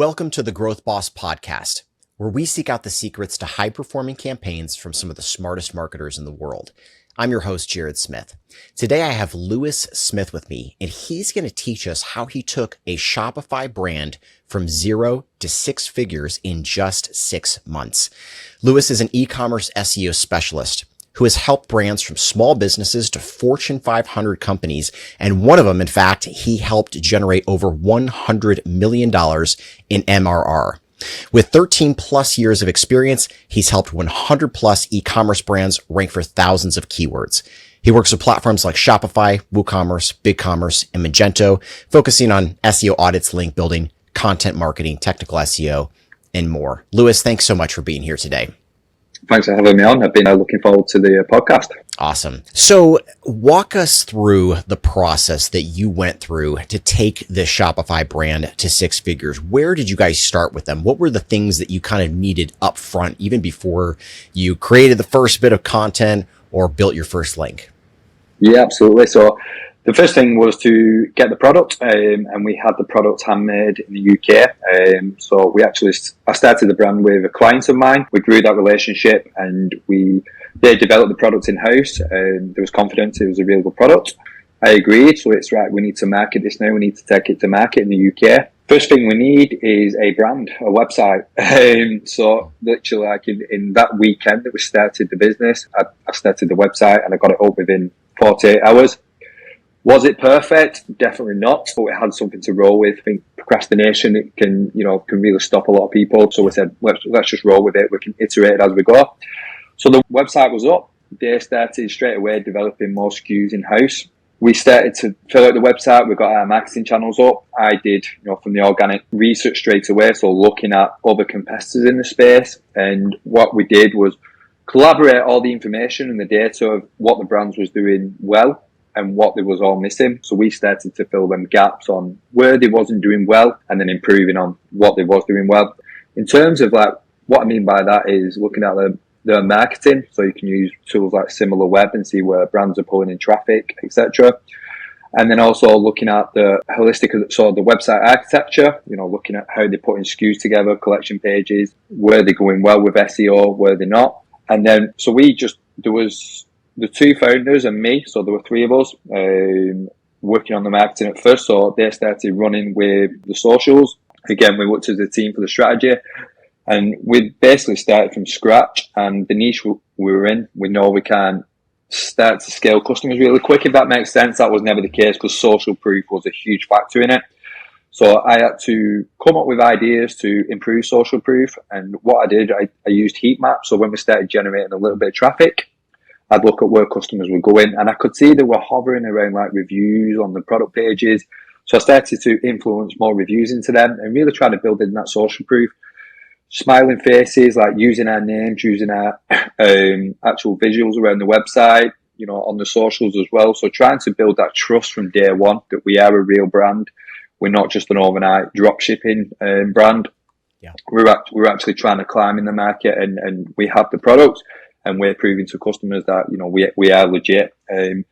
Welcome to the Growth Boss podcast, where we seek out the secrets to high-performing campaigns from some of the smartest marketers in the world. I'm your host, Jared Smith. Today, I have Lewis Smith with me, and he's going to teach us how he took a Shopify brand from 0 to 6 figures in just 6 months. Lewis is an e-commerce SEO specialist who has helped brands from small businesses to Fortune 500 companies. And one of them, in fact, he helped generate over $100 million in MRR. With 13 plus years of experience, he's helped 100 plus e-commerce brands rank for thousands of keywords. He works with platforms like Shopify, WooCommerce, BigCommerce, and Magento, focusing on SEO audits, link building, content marketing, technical SEO, and more. Lewis, thanks so much for being here today. Thanks for having me on. I've been looking forward to the podcast. Awesome. So walk us through the process that you went through to take the Shopify brand to 6 figures. Where did you guys start with them? What were the things that you kind of needed up front, even before you created the first bit of content or built your first link? Yeah, absolutely. So the first thing was to get the product, and we had the product handmade in the UK. I started the brand with a client of mine. We grew that relationship, and they developed the product in-house. There was confidence it was a really good product. I agreed, so it's right, we need to market this now. We need to take it to market in the UK. First thing we need is a brand, a website. So literally, like in that weekend that we started the business, I started the website and I got it up within 48 hours. Was it perfect? Definitely not, but we had something to roll with. I think procrastination, it can really stop a lot of people. So we said, let's just roll with it. We can iterate as we go. So the website was up. They started straight away developing more SKUs in-house. We started to fill out the website. We got our marketing channels up. I did, from the organic research straight away. So looking at other competitors in the space. And what we did was collaborate all the information and the data of what the brands was doing well and what they was all missing. So we started to fill them gaps on where they wasn't doing well and then improving on what they was doing well. In terms of like, what I mean by that is looking at the marketing. So you can use tools like SimilarWeb and see where brands are pulling in traffic, etc. And then also looking at the holistic, so the website architecture, looking at how they put in SKUs together, collection pages, where they're going well with SEO, where they're not. And then, so there was the 2 founders and me, so there were 3 of us working on the marketing at first. So they started running with the socials. Again, we worked as a team for the strategy, and we basically started from scratch. And the niche we were in, we know we can start to scale customers really quick. If that makes sense, that was never the case because social proof was a huge factor in it. So I had to come up with ideas to improve social proof. And what I did, I used heat maps. So when we started generating a little bit of traffic, I'd look at where customers were going, and I could see they were hovering around like reviews on the product pages. So I started to influence more reviews into them and really try to build in that social proof. Smiling faces, like using our names, using our actual visuals around the website, on the socials as well. So trying to build that trust from day one that we are a real brand. We're not just an overnight drop shipping brand. Yeah. We're actually trying to climb in the market, and we have the product. And we're proving to customers that, we are legit. And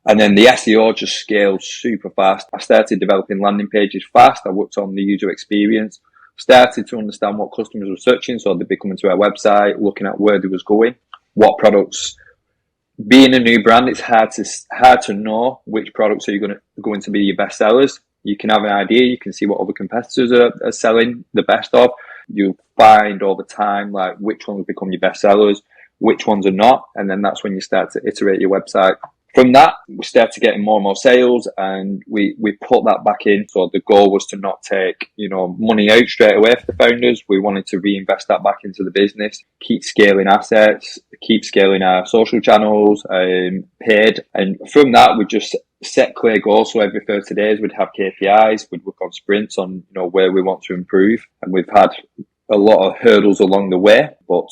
then the SEO just scaled super fast. I started developing landing pages fast. I worked on the user experience, started to understand what customers were searching. So they'd be coming to our website, looking at where they was going, what products. Being a new brand, it's hard to know which products are going to be your best sellers. You can have an idea. You can see what other competitors are selling the best of. You'll find over time, like which ones become your best sellers, which ones are not, and then that's when you start to iterate your website. From that, we started getting more and more sales, and we put that back in. So the goal was to not take, money out straight away for the founders. We wanted to reinvest that back into the business, keep scaling assets, keep scaling our social channels, paid. And from that, we just set clear goals. So every 30 days, we'd have KPIs, we'd work on sprints on, where we want to improve. And we've had a lot of hurdles along the way, but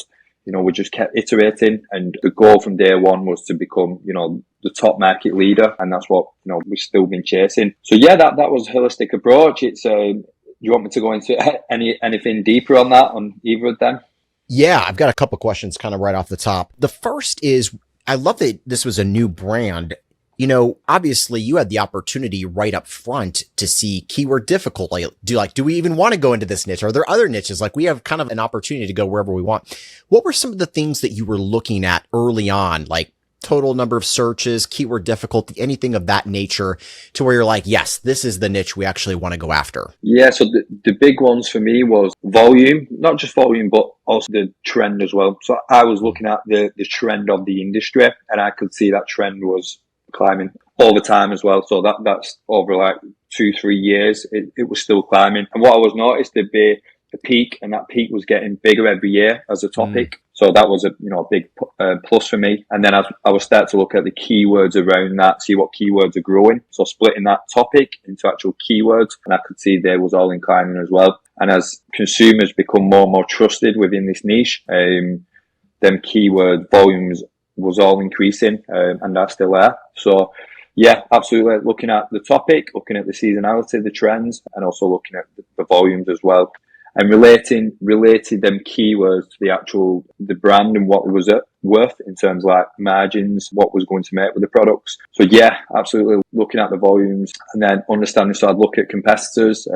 we just kept iterating, and the goal from day one was to become, the top market leader, and that's what, we've still been chasing. So yeah, that was a holistic approach. It's, do you want me to go into anything deeper on that, on either of them? Yeah, I've got a couple questions kind of right off the top. The first is, I love that this was a new brand. Obviously you had the opportunity right up front to see keyword difficult. Do we even want to go into this niche? Are there other niches? Like, we have kind of an opportunity to go wherever we want. What were some of the things that you were looking at early on? Like total number of searches, keyword difficulty, anything of that nature, to where you're like, yes, this is the niche we actually want to go after? Yeah, so the big ones for me was volume, not just volume, but also the trend as well. So I was looking at the trend of the industry, and I could see that trend was climbing all the time as well. So that's over like 2-3 years, it was still climbing. And what I was noticed, there'd be a peak, and that peak was getting bigger every year as a topic. So that was a big plus for me. And then I would start to look at the keywords around that, see what keywords are growing. So splitting that topic into actual keywords, and I could see they was all inclining as well. And as consumers become more and more trusted within this niche, them keyword volumes was all increasing, and that's still there. So yeah, absolutely. Looking at the topic, looking at the seasonality, the trends, and also looking at the volumes as well. And relating them keywords to the brand and what it was worth in terms of like margins, what was going to make with the products. So yeah, absolutely looking at the volumes, and then understanding. So I'd look at competitors,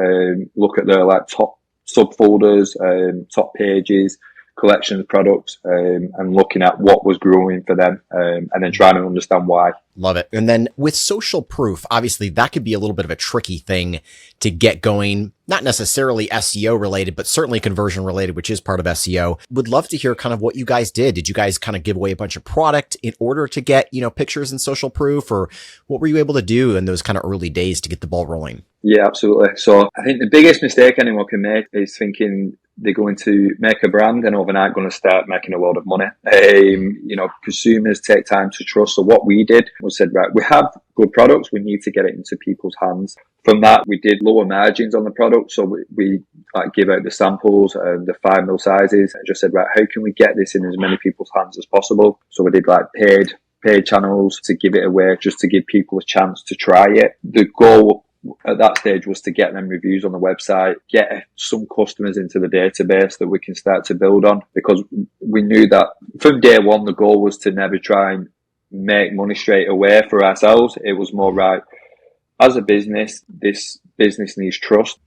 look at their like top subfolders, top pages, collection of products, and looking at what was growing for them, and then trying to understand why. Love it. And then with social proof, obviously that could be a little bit of a tricky thing to get going, not necessarily SEO related, but certainly conversion related, which is part of SEO. Would love to hear kind of what you guys did. Did you guys kind of give away a bunch of product in order to get, pictures and social proof, or what were you able to do in those kind of early days to get the ball rolling? Yeah, absolutely. So I think the biggest mistake anyone can make is thinking they're going to make a brand and overnight going to start making a lot of money. Consumers take time to trust. So what we did was said, right, we have good products. We need to get it into people's hands. From that, we did lower margins on the product. So we give out the samples, the 5 mil sizes, and just said, right, how can we get this in as many people's hands as possible? So we did paid channels to give it away, just to give people a chance to try it. The goal at that stage was to get them reviews on the website, get some customers into the database that we can start to build on, because we knew that from day one, the goal was to never try and make money straight away for ourselves. It was more, right, as a business, this business needs trust.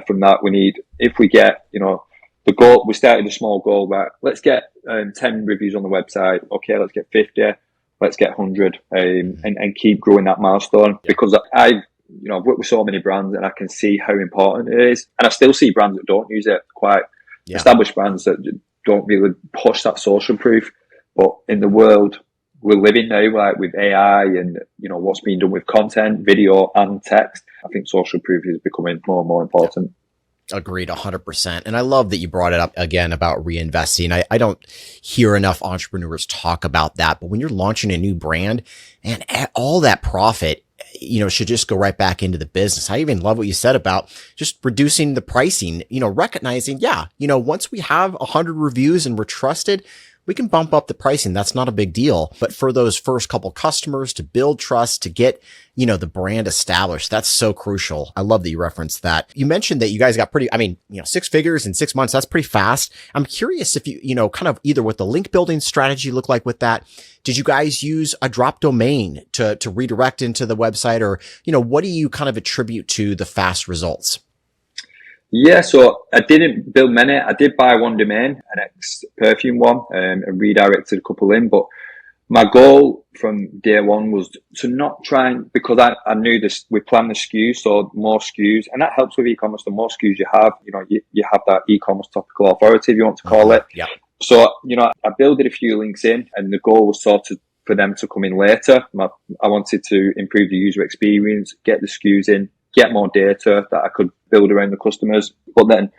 From that, we need, if we get, the goal, we started a small goal, right, let's get 10 reviews on the website. Okay, let's get 50. Let's get 100, and keep growing that milestone, because I've worked with so many brands and I can see how important it is. And I still see brands that don't use it, quite established brands that don't really push that social proof. But in the world we're living now, like with AI and, what's being done with content, video and text, I think social proof is becoming more and more important. Agreed, 100%. And I love that you brought it up again about reinvesting. I don't hear enough entrepreneurs talk about that, but when you're launching a new brand, and all that profit, should just go right back into the business. I even love what you said about just reducing the pricing, recognizing, once we have 100 reviews and we're trusted, we can bump up the pricing. That's not a big deal. But for those first couple customers to build trust, to get, the brand established, that's so crucial. I love that you referenced that. You mentioned that you guys got 6 figures in 6 months. That's pretty fast. I'm curious if you, kind of either what the link building strategy looked like with that. Did you guys use a drop domain to redirect into the website, or, what do you kind of attribute to the fast results? Yeah, so I didn't build many. I did buy one domain, an ex-perfume one, and redirected a couple in. But my goal from day one was to not try and, because I knew this, we planned the SKUs, so more SKUs, and that helps with e-commerce. The more SKUs you have, you have that e-commerce topical authority, if you want to call it. Yeah. So, I builded a few links in, and the goal was sort of for them to come in later. I wanted to improve the user experience, get the SKUs in, get more data that I could build around the customers. But then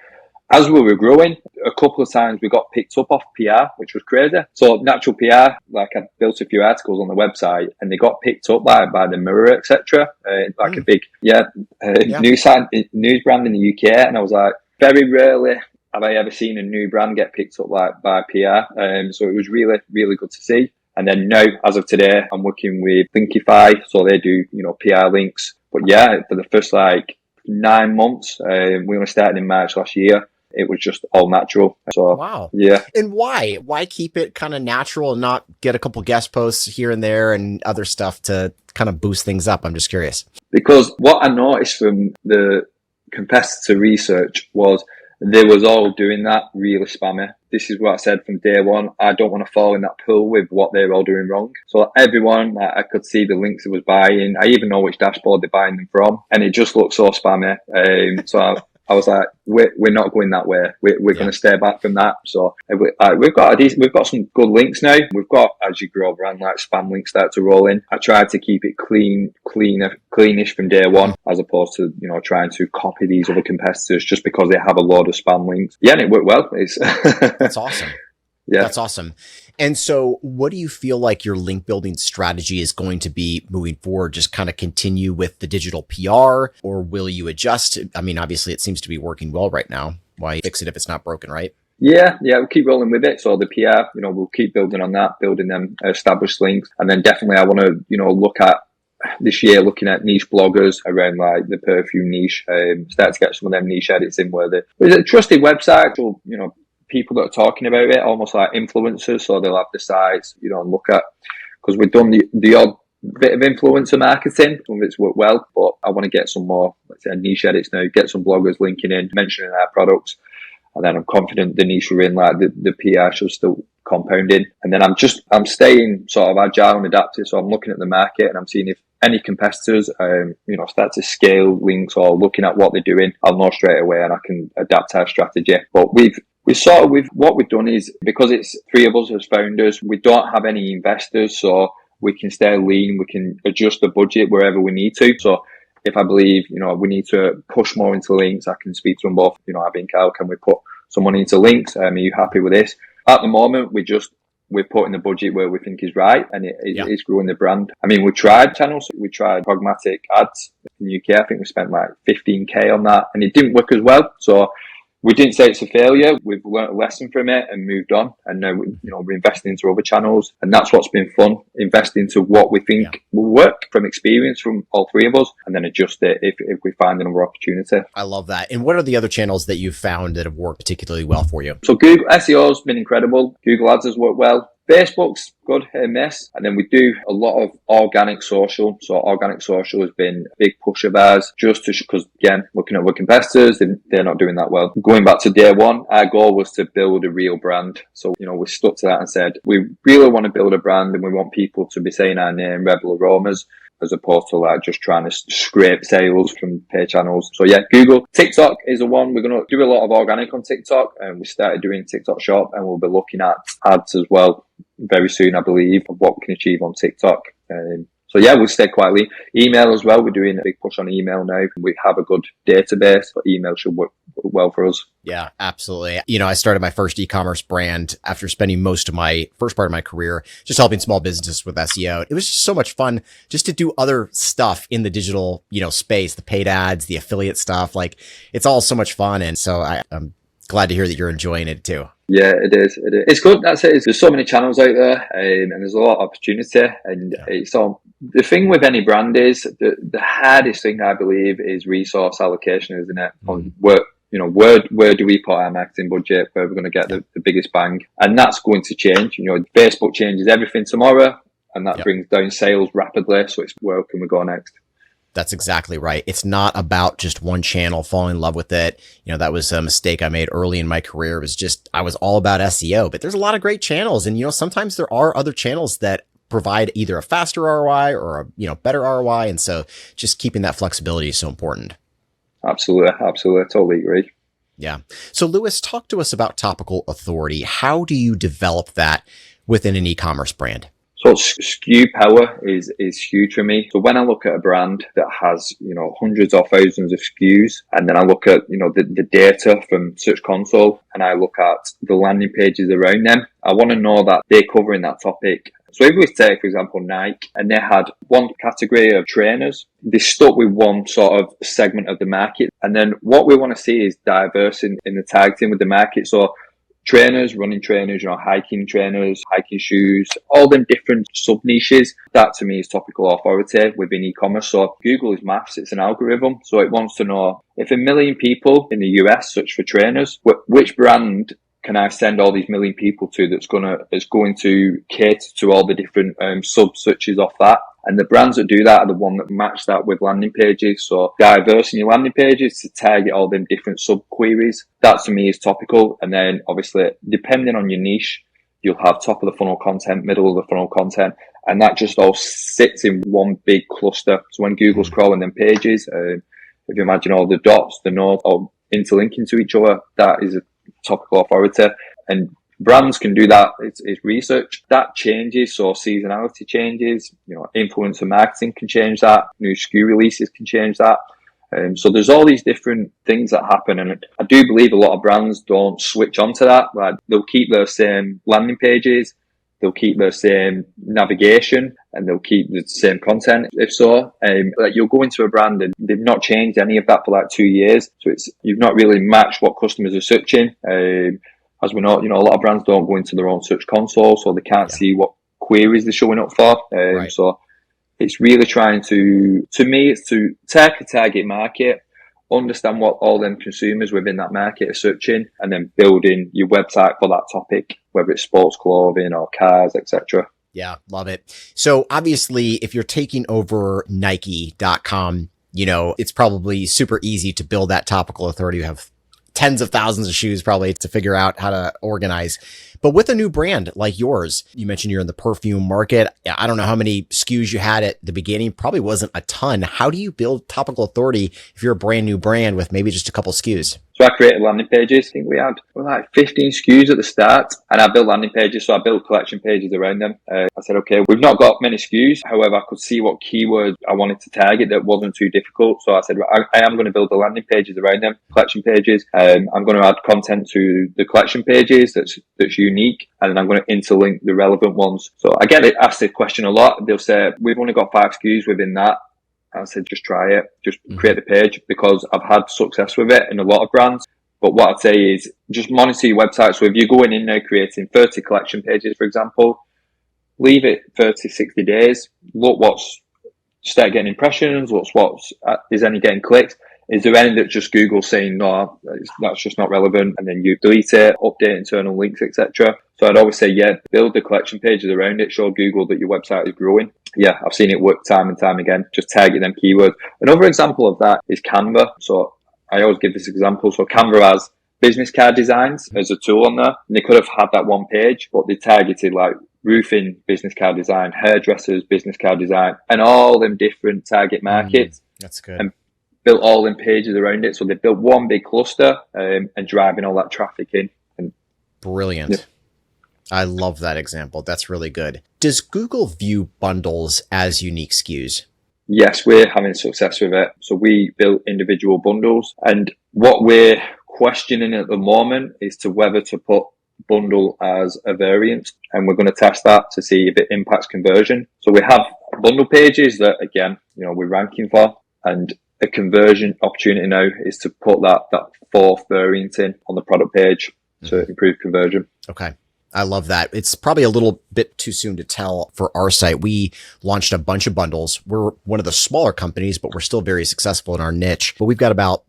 as we were growing, a couple of times we got picked up off PR, which was crazy. So natural PR, I built a few articles on the website and they got picked up by the Mirror, etc. A big, news brand in the UK. And I was like, very rarely have I ever seen a new brand get picked up by PR. So it was really, really good to see. And then now, as of today, I'm working with Linkify. So they do, PR links. But yeah, for the first 9 months, we only started in March last year. it was just all natural. So, wow. Yeah. And why? Why keep it kind of natural and not get a couple guest posts here and there and other stuff to kind of boost things up? I'm just curious. Because what I noticed from the competitor research was they was all doing that really spammy. This is what I said from day one. I don't want to fall in that pool with what they're all doing wrong. So everyone, I could see the links it was buying. I even know which dashboard they're buying them from, and it just looked so spammy. So I was like, we're not going that way. We're going to stay back from that. So we've got some good links now. We've got, as you grow brand, like spam links start to roll in. I tried to keep it cleanish from day one, as opposed to, trying to copy these other competitors just because they have a load of spam links. Yeah, and it worked well. That's awesome. Yeah. That's awesome. And so what do you feel like your link building strategy is going to be moving forward? Just kind of continue with the digital PR, or will you adjust? I mean, obviously it seems to be working well right now. Why fix it if it's not broken, right? Yeah, we'll keep rolling with it. So the PR, we'll keep building on that, building them established links. And then definitely I want to, look at this year, looking at niche bloggers around like the perfume niche, start to get some of them niche edits in where there's a trusted website, or, people that are talking about it, almost like influencers. So they'll have the sites, and look at, because we've done the odd bit of influencer marketing. Some of it's worked well, but I want to get some more, let's say, niche edits now, get some bloggers linking in, mentioning our products. And then I'm confident the niche we're in, like the PR should still compounding. And then I'm staying sort of agile and adaptive. So I'm looking at the market and I'm seeing if any competitors, start to scale links or looking at what they're doing, I'll know straight away and I can adapt our strategy. But what we've done is, because it's three of us as founders, we don't have any investors, so we can stay lean, we can adjust the budget wherever we need to. So if I believe, we need to push more into links, I can speak to them both, Abby and Kyle, can we put some money into links? Are you happy with this? At the moment, we're putting the budget where we think is right, and it's growing the brand. I mean, we tried channels, we tried pragmatic ads in the UK. I think we spent like 15k on that, and it didn't work as well. So we didn't say it's a failure. We've learned a lesson from it and moved on. And now, we're investing into other channels. And that's what's been fun, invest into what we think will work from experience from all three of us, and then adjust it if we find another opportunity. I love that. And what are the other channels that you've found that have worked particularly well for you? So Google SEO's been incredible. Google Ads has worked well. Facebook's good, hit and miss. And then we do a lot of organic social. So organic social has been a big push of ours, just because, again, looking at our competitors, they're not doing that well. Going back to day one, our goal was to build a real brand. So, we stuck to that and said, we really want to build a brand and we want people to be saying our name, Rebel Aromas, as opposed to like just trying to scrape sales from paid channels. So yeah, Google. TikTok is the one. We're going to do a lot of organic on TikTok, and we started doing TikTok Shop, and we'll be looking at ads as well very soon, I believe, of what we can achieve on TikTok. So yeah, we'll stay quietly. Email as well. We're doing a big push on email now. We have a good database, but email should work well for us. Yeah, absolutely. I started my first e-commerce brand after spending most of my first part of my career just helping small businesses with SEO. It was just so much fun just to do other stuff in the digital, space, the paid ads, the affiliate stuff. Like, it's all so much fun. And so I'm glad to hear that you're enjoying it too. Yeah, it is. It's good. That's it. There's so many channels out there, and there's a lot of opportunity. And it's all, the thing with any brand is the hardest thing, I believe, is resource allocation, isn't it? On where do we put our marketing budget? Where we're going to get the biggest bang? And that's going to change. Facebook changes everything tomorrow, and that brings down sales rapidly. So it's, where can we go next? That's exactly right. It's not about just one channel, falling in love with it. That was a mistake I made early in my career. It was just, I was all about SEO, but there's a lot of great channels. And, sometimes there are other channels that provide either a faster ROI or a, better ROI. And so just keeping that flexibility is so important. Absolutely. I totally agree. Yeah. So Lewis, talk to us about Topical Authority. How do you develop that within an e-commerce brand? So SKU power is huge for me. So when I look at a brand that has, hundreds or thousands of SKUs, and then I look at, the data from Search Console, and I look at the landing pages around them, I want to know that they're covering that topic. So if we take, for example, Nike, and they had one category of trainers, they stuck with one sort of segment of the market. And then what we want to see is diverse in the targeting with the market. So trainers, running trainers, hiking trainers, hiking shoes, all them different sub niches. That to me is topical authority within e-commerce. So Google is maths, it's an algorithm. So it wants to know if 1 million people in the US search for trainers, which brand can I send all these million people to that's going to cater to all the different sub searches off that. And the brands that do that are the one that match that with landing pages. So diverse in your landing pages to target all them different sub queries. That to me is topical. And then obviously, depending on your niche, you'll have top of the funnel content, middle of the funnel content, and that just all sits in one big cluster. So when Google's crawling them pages, if you imagine all the dots, the nodes, all interlinking to each other, that is a topical authority. And brands can do that. It's research that changes. So seasonality changes, influencer marketing can change that. New SKU releases can change that. So there's all these different things that happen. And I do believe a lot of brands don't switch onto that. Like they'll keep their same landing pages. They'll keep their same navigation and they'll keep the same content. If so, like you'll go into a brand and they've not changed any of that for like 2 years. So you've not really matched what customers are searching. As we know, a lot of brands don't go into their own search console, so they can't see what queries they're showing up for. Right. So it's really trying to me, it's to take a target market, understand what all them consumers within that market are searching, and then building your website for that topic, whether it's sports clothing or cars, etc. Yeah, love it. So obviously, if you're taking over Nike.com, it's probably super easy to build that topical authority. You have tens of thousands of shoes probably to figure out how to organize. But with a new brand like yours, you mentioned you're in the perfume market. I don't know how many SKUs you had at the beginning, probably wasn't a ton. How do you build topical authority if you're a brand new brand with maybe just a couple SKUs? So I created landing pages. I think we had like 15 SKUs at the start, and I built landing pages. So I built collection pages around them. I said, okay, we've not got many SKUs. However, I could see what keywords I wanted to target that wasn't too difficult. So I said, I am going to build the landing pages around them, collection pages. I'm going to add content to the collection pages that's unique, and then I'm going to interlink the relevant ones. So I get asked this question a lot. They'll say, we've only got 5 SKUs within that. I said, just try it. Just create the page, because I've had success with it in a lot of brands. But what I'd say is just monitor your website. So if you're going in there creating 30 collection pages, for example, leave it 30, 60 days. Look start getting impressions. Is any getting clicks? Is there any that's just Google saying, no, that's just not relevant? And then you delete it, update internal links, etc. So I'd always say, build the collection pages around it. Show Google that your website is growing. Yeah, I've seen it work time and time again. Just target them keywords. Another example of that is Canva. So I always give this example. So Canva has business card designs as a tool on there. And they could have had that one page, but they targeted like roofing business card design, hairdressers business card design, and all them different target markets. That's good. And built all them pages around it. So they built one big cluster and driving all that traffic in. Brilliant. Yeah. I love that example. That's really good. Does Google view bundles as unique SKUs? Yes, we're having success with it. So we built individual bundles, and what we're questioning at the moment is to whether to put bundle as a variant, and we're going to test that to see if it impacts conversion. So we have bundle pages that, again, we're ranking for, and a conversion opportunity now is to put that 4th variant in on the product page to improve conversion. Okay. I love that. It's probably a little bit too soon to tell for our site. We launched a bunch of bundles. We're one of the smaller companies, but we're still very successful in our niche. But we've got about,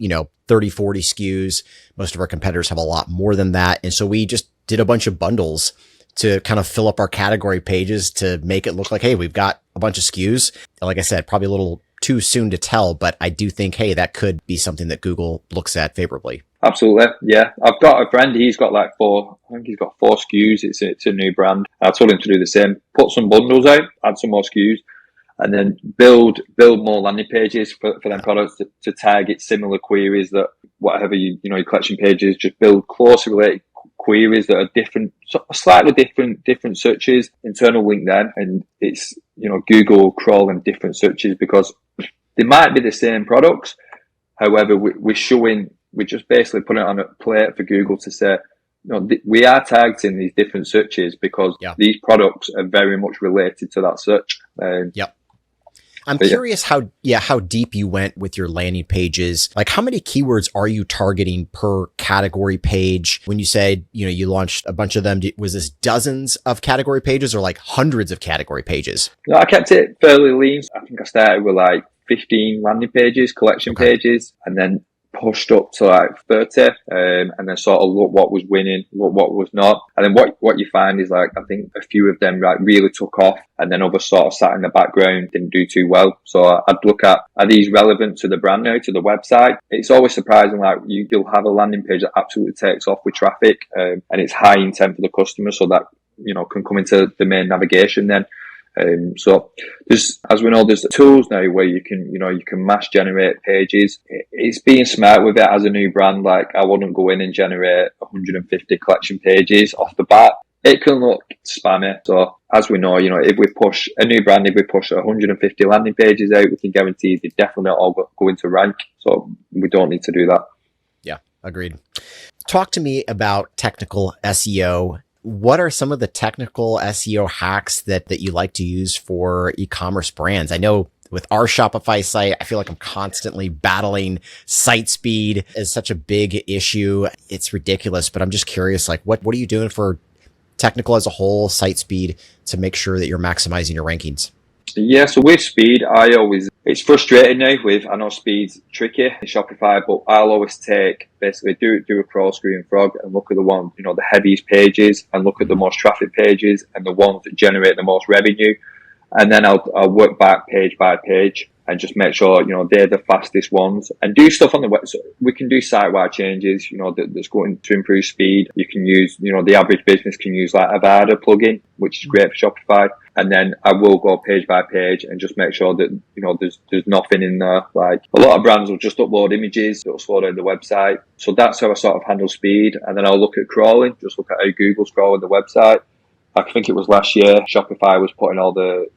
30, 40 SKUs. Most of our competitors have a lot more than that. And so we just did a bunch of bundles to kind of fill up our category pages to make it look like, hey, we've got a bunch of SKUs. Like I said, probably a little too soon to tell, but I do think, hey, that could be something that Google looks at favorably. Absolutely. Yeah. I've got a friend, he's got like 4 SKUs. It's a new brand. I told him to do the same. Put some bundles out, add some more SKUs, and then build more landing pages for them products to target similar queries that whatever your collection pages, just build closely related queries that are different, slightly different searches, internal link then, and it's, Google crawling different searches because they might be the same products. However, we're just basically putting it on a plate for Google to say, we are targeting these different searches because these products are very much related to that search. Yep. I'm curious how deep you went with your landing pages. Like, how many keywords are you targeting per category page? When you said, you launched a bunch of them, was this dozens of category pages or like hundreds of category pages? No, I kept it fairly lean. I think I started with like 15 landing pages, collection pages, and then pushed up to like 30, and then sort of look what was winning, look what was not. And then what you find is, like, I think a few of them like really took off, and then others sort of sat in the background, didn't do too well. So I'd look at, are these relevant to the brand now, to the website? It's always surprising, like you'll have a landing page that absolutely takes off with traffic, and it's high intent for the customer, so that, can come into the main navigation then. So there's, as we know, there's tools now where you can mass generate pages. It's being smart with it as a new brand. Like, I wouldn't go in and generate 150 collection pages off the bat. It can look spammy. So as we know, if we push a new brand, if we push 150 landing pages out, we can guarantee they definitely all go into rank. So we don't need to do that. Yeah, agreed. Talk to me about technical SEO. What are some of the technical SEO hacks that you like to use for e-commerce brands? I know with our Shopify site, I feel like I'm constantly battling site speed is such a big issue. It's ridiculous, but I'm just curious, like, what are you doing for technical as a whole, site speed, to make sure that you're maximizing your rankings? Yeah, so with speed, it's frustrating now I know speed's tricky in Shopify, but I'll always basically do a crawl, screw and frog and look at the ones, the heaviest pages, and look at the most traffic pages and the ones that generate the most revenue. And then I'll work back page by page and just make sure, they're the fastest ones, and do stuff on the website. So we can do site-wide changes, that's going to improve speed. You can use, the average business can use like a Avada plugin, which is great for Shopify. And then I will go page by page and just make sure that, there's nothing in there. Like, a lot of brands will just upload images that will slow down the website. So that's how I sort of handle speed. And then I'll look at crawling, just look at how Google's crawling the website. I think it was last year, Shopify was putting all the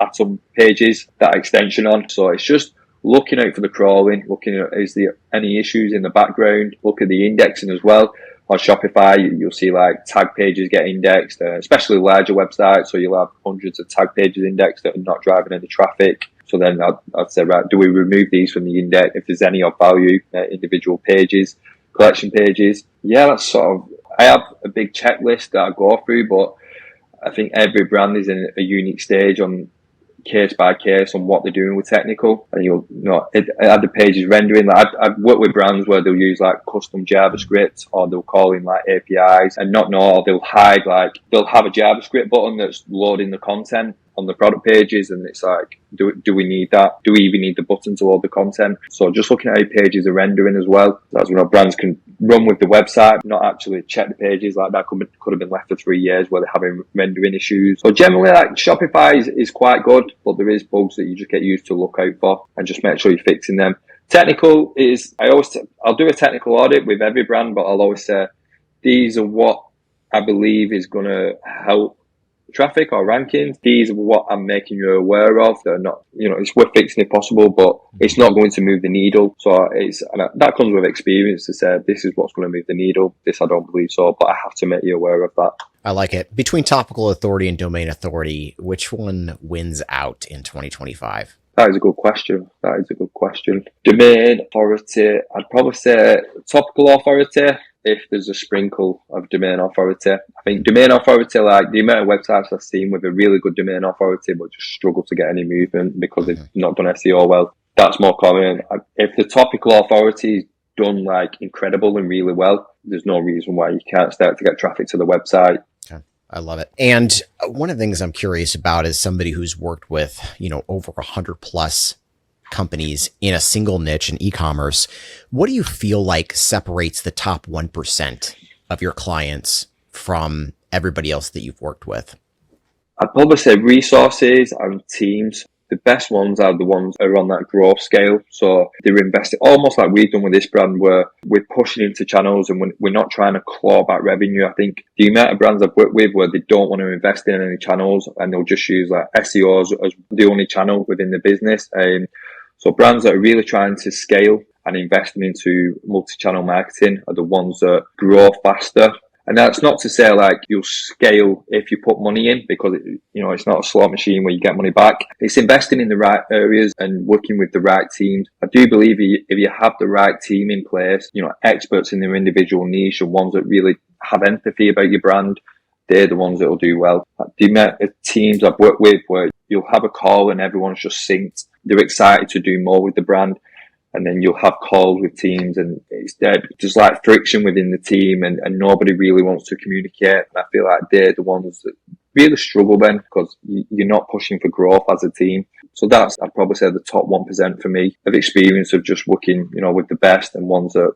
.atom pages, that extension on. So it's just looking out for the crawling, looking at, is there any issues in the background, look at the indexing as well. On Shopify, you'll see like tag pages get indexed, especially larger websites. So you'll have hundreds of tag pages indexed that are not driving any traffic. So then I'd say, right, do we remove these from the index if there's any of value, individual pages, collection pages? Yeah, that's sort of, I have a big checklist that I go through, but I think every brand is in a unique stage on case by case on what they're doing with technical, and add the pages rendering. Like, I've worked with brands where they'll use like custom JavaScript, or they'll call in like APIs and or they'll hide, like, they'll have a JavaScript button that's loading the content on the product pages, and it's like, do we need that? Do we even need the button to load the content? So just looking at how pages are rendering as well. That's when our brands can run with the website, not actually check the pages. Like, that could have been left for 3 years where they're having rendering issues. So generally, like, Shopify is quite good, but there is bugs that you just get used to look out for, and just make sure you're fixing them. Technical is, I'll do a technical audit with every brand, but I'll always say, these are what I believe is going to help traffic or rankings. These are what I'm making you aware of. They're not, it's worth fixing if possible, but it's not going to move the needle. So that comes with experience, to say, this is what's going to move the needle. This I don't believe so, but I have to make you aware of that. I like it. Between topical authority and domain authority, which one wins out in 2025? That is a good question. Domain authority, I'd probably say topical authority, if there's a sprinkle of domain authority. I think domain authority, like, the amount of websites I've seen with a really good domain authority but just struggle to get any movement because they've not done SEO well, that's more common. If the topical authority is done like incredible and really well, there's no reason why you can't start to get traffic to the website. Okay. I love it. And one of the things I'm curious about is somebody who's worked with, over 100 plus companies in a single niche in e-commerce. What do you feel like separates the top 1% of your clients from everybody else that you've worked with? I'd probably say resources and teams. The best ones are the ones that are on that growth scale. So they're investing, almost like we've done with this brand, where we're pushing into channels and we're not trying to claw back revenue. I think the amount of brands I've worked with where they don't want to invest in any channels, and they'll just use like SEO as the only channel within the business. So brands that are really trying to scale and investing into multi-channel marketing are the ones that grow faster. And that's not to say like you'll scale if you put money in, because it's not a slot machine where you get money back. It's investing in the right areas and working with the right teams. I do believe if you have the right team in place, experts in their individual niche and ones that really have empathy about your brand, they're the ones that will do well. The amount of teams I've worked with where you'll have a call and everyone's just synced. They're excited to do more with the brand. And then you'll have calls with teams and it's dead. There's like friction within the team and nobody really wants to communicate. And I feel like they're the ones that really struggle then, because you're not pushing for growth as a team. So that's, I'd probably say, the top 1% for me of experience of just working, with the best and ones that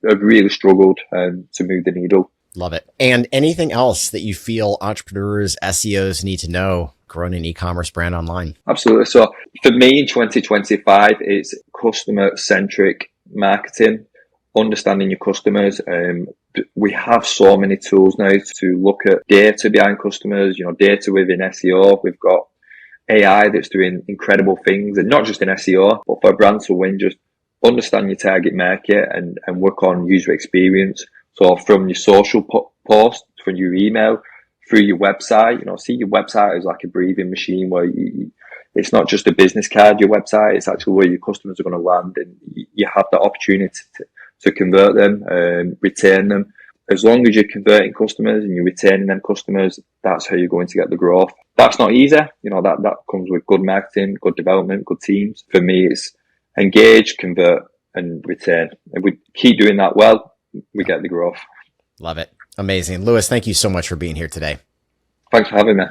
have really struggled to move the needle. Love it. And anything else that you feel entrepreneurs, SEOs need to know growing an e-commerce brand online? Absolutely. So for me in 2025, it's customer-centric marketing, understanding your customers. We have so many tools now to look at data behind customers, data within SEO. We've got AI that's doing incredible things, and not just in SEO, but for a brand to win, just understand your target market and work on user experience. So from your social post, from your email, through your website, see your website as like a breathing machine where it's not just a business card, your website, it's actually where your customers are going to land, and you have the opportunity to convert them, retain them. As long as you're converting customers and you're retaining them customers, that's how you're going to get the growth. That's not easy. That comes with good marketing, good development, good teams. For me, it's engage, convert, and retain. If we keep doing that well, we get the growth. Love it. Amazing. Lewis, thank you so much for being here today. Thanks for having me.